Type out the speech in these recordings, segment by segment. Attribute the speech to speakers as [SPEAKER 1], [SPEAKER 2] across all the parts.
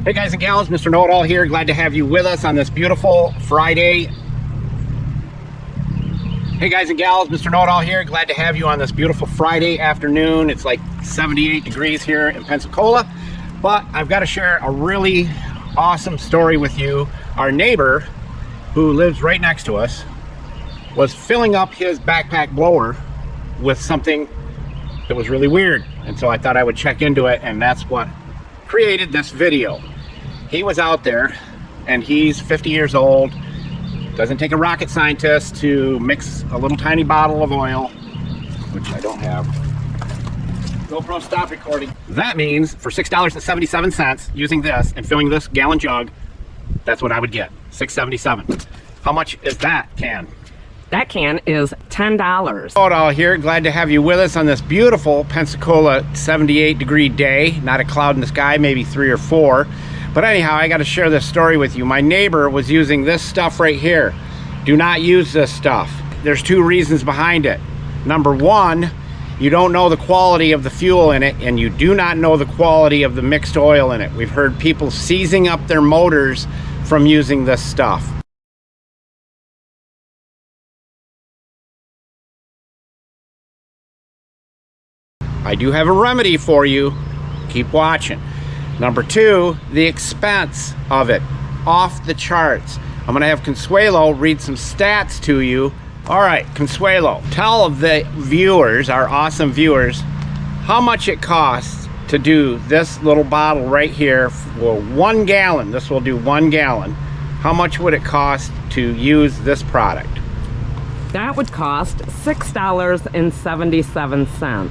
[SPEAKER 1] Hey guys and gals, Mr. Know-It-All here. Glad to have you with us on this beautiful Friday. Hey guys and gals, Mr. Know-It-All here. Glad to have you on this beautiful Friday afternoon. It's like 78 degrees here in Pensacola, but I've got to share a really awesome story with you. Our neighbor, who lives right next to us, was filling up his backpack blower with something that was really weird, and so I thought I would check into it, and that's what created this video. He was out there, and he's 50 years old. Doesn't take a rocket scientist to mix a little tiny bottle of oil, which I don't have. GoPro, stop recording. That means for $6.77 using this and filling this gallon jug, that's what I would get, $6.77. How much is that can?
[SPEAKER 2] That can is $10.
[SPEAKER 1] Know-It-All here. Glad to have you with us on this beautiful Pensacola 78-degree day. Not a cloud in the sky, maybe 3 or 4. But anyhow, I got to share this story with you. My neighbor was using this stuff right here. Do not use this stuff. There's 2 reasons behind it. Number 1, you don't know the quality of the fuel in it, and you do not know the quality of the mixed oil in it. We've heard people seizing up their motors from using this stuff. I do have a remedy for you. Keep watching. Number 2, the expense of it, off the charts. I'm gonna have Consuelo read some stats to you. All right, Consuelo, tell the viewers, our awesome viewers, how much it costs to do this little bottle right here for 1 gallon. This will do 1 gallon. How much would it cost to use this product?
[SPEAKER 2] That would cost $6.77.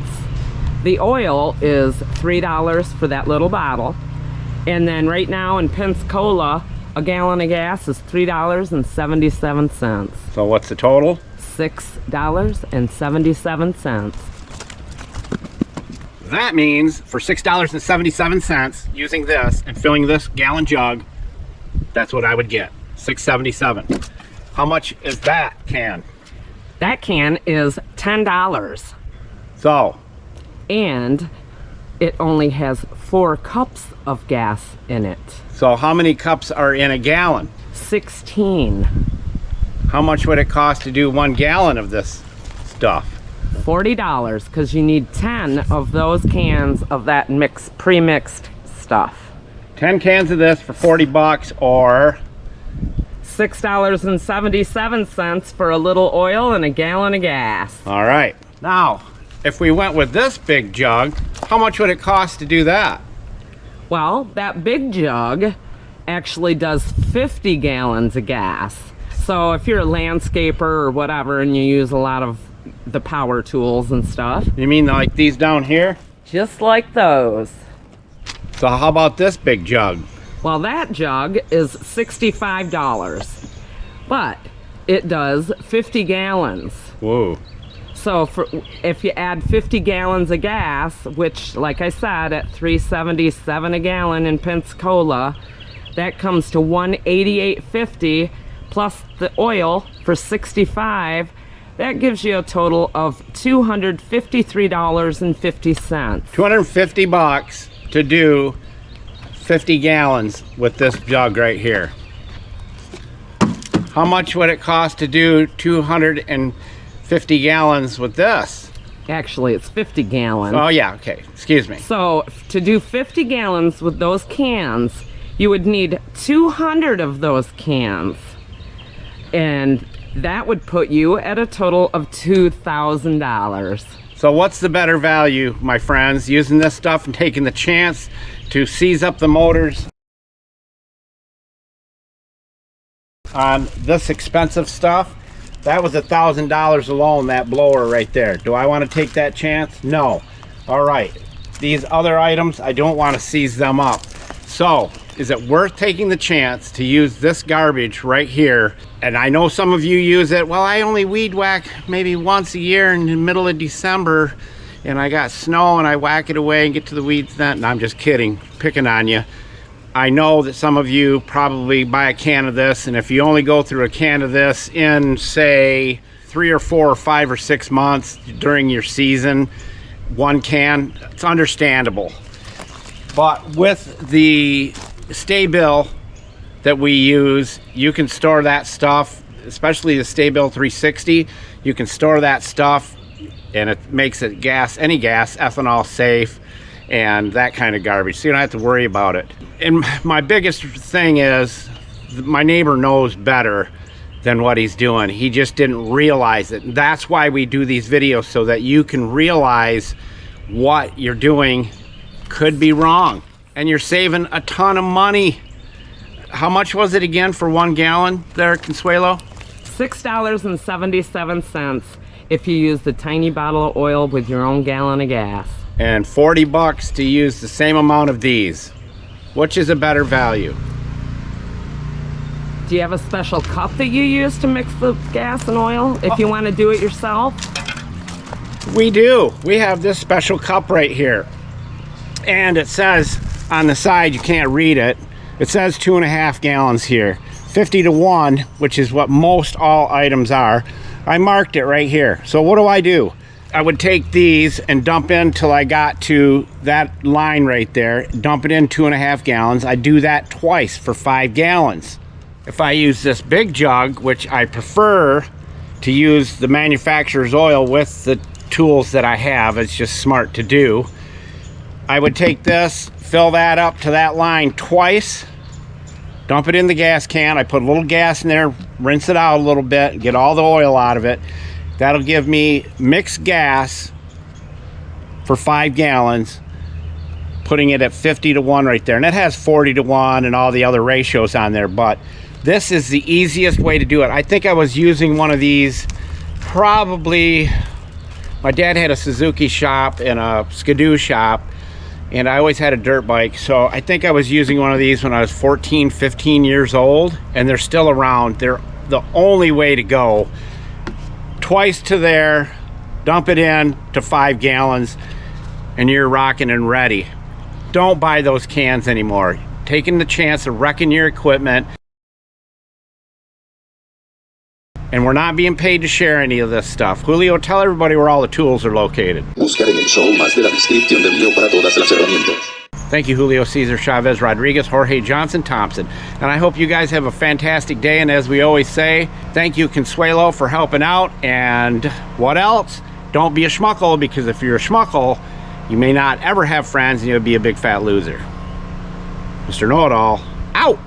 [SPEAKER 2] The oil is $3 for that little bottle. And then right now in Pensacola, a gallon of gas is $3.77.
[SPEAKER 1] So what's the total?
[SPEAKER 2] $6.77.
[SPEAKER 1] That means for $6.77 using this and filling this gallon jug, that's what I would get, $6.77. How much is that can?
[SPEAKER 2] That can is $10.
[SPEAKER 1] So,
[SPEAKER 2] and it only has 4 cups of gas in it.
[SPEAKER 1] so how many cups are in a gallon?
[SPEAKER 2] 16.
[SPEAKER 1] How much would it cost to do 1 gallon of this stuff?
[SPEAKER 2] $40, because you need 10 of those cans of that pre-mixed stuff.
[SPEAKER 1] 10 cans of this for 40 bucks, or
[SPEAKER 2] $6.77 for a little oil and a gallon of gas.
[SPEAKER 1] all right. Now, if we went with this big jug, how much would it cost to do that?
[SPEAKER 2] Well, that big jug actually does 50 gallons of gas. So if you're a landscaper or whatever and you use a lot of the power tools and stuff.
[SPEAKER 1] You mean like these down here?
[SPEAKER 2] Just like those.
[SPEAKER 1] So how about this big jug?
[SPEAKER 2] Well, that jug is $65, but it does 50 gallons.
[SPEAKER 1] Whoa.
[SPEAKER 2] So if you add 50 gallons of gas, which like I said at $3.77 a gallon in Pensacola, that comes to $188.50 plus the oil for $65. That gives you a total of $253.50.
[SPEAKER 1] 250 bucks to do 50 gallons with this jug right here. How much would it cost to do 250 gallons with this?
[SPEAKER 2] Actually, it's 50 gallons.
[SPEAKER 1] Oh yeah, okay, excuse me.
[SPEAKER 2] So to do 50 gallons with those cans, you would need 200 of those cans. And that would put you at a total of $2,000.
[SPEAKER 1] So what's the better value, my friends? Using this stuff and taking the chance to seize up the motors on this expensive stuff? That was $1,000 alone, that blower right there. Do I want to take that chance? No. All right. These other items, I don't want to seize them up. So, is it worth taking the chance to use this garbage right here? And I know some of you use it. Well, I only weed whack maybe once a year in the middle of December, and I got snow and I whack it away and get to the weeds then. And I'm just kidding, picking on you. I know that some of you probably buy a can of this, and if you only go through a can of this in, say, 3 or 4 or 5 or 6 months during your season, 1 can, it's understandable. But with the Stay-Bill that we use, you can store that stuff, especially the Stay-Bill 360. You can store that stuff and it makes it any gas, ethanol safe and that kind of garbage, so you don't have to worry about it. And my biggest thing is my neighbor knows better than what he's doing. He just didn't realize it. That's why we do these videos, so that you can realize what you're doing could be wrong and you're saving a ton of money. How much was it again for 1 gallon there, Consuelo?
[SPEAKER 2] $6.77 if you use the tiny bottle of oil with your own gallon of gas.
[SPEAKER 1] And $40 to use the same amount of these. Which is a better value?
[SPEAKER 2] Do you have a special cup that you use to mix the gas and oil if you want to do it yourself?
[SPEAKER 1] We do. We have this special cup right here. And it says on the side, you can't read it, it says 2.5 gallons here. 50 to 1, which is what most all items are. I marked it right here. So what do? I would take these and dump in till I got to that line right there. Dump it in 2.5 gallons. I do that twice for 5 gallons. If I use this big jug, which I prefer to use the manufacturer's oil with the tools that I have, it's just smart to do. I would take this, fill that up to that line twice, dump it in the gas can. I put a little gas in there, rinse it out a little bit, get all the oil out of it. That'll give me mixed gas for 5 gallons, putting it at 50 to 1 right there. And it has 40 to 1 and all the other ratios on there, but this is the easiest way to do it. I think I was using one of these probably, my dad had a Suzuki shop and a Skidoo shop, and I always had a dirt bike, so I think I was using one of these when I was 14, 15 years old, and they're still around. They're the only way to go. Twice to there, dump it in to 5 gallons, and you're rocking and ready. Don't buy those cans anymore. Taking the chance of wrecking your equipment. And we're not being paid to share any of this stuff. Julio, tell everybody where all the tools are located.
[SPEAKER 3] Buscar en el show más de la descripción del video para todas las herramientas.
[SPEAKER 1] Thank you, Julio Cesar Chavez Rodriguez, Jorge Johnson Thompson. And I hope you guys have a fantastic day. And as we always say, thank you, Consuelo, for helping out. And what else? Don't be a schmuckle, because if you're a schmuckle, you may not ever have friends and you'll be a big fat loser. Mr. Know-It-All, out!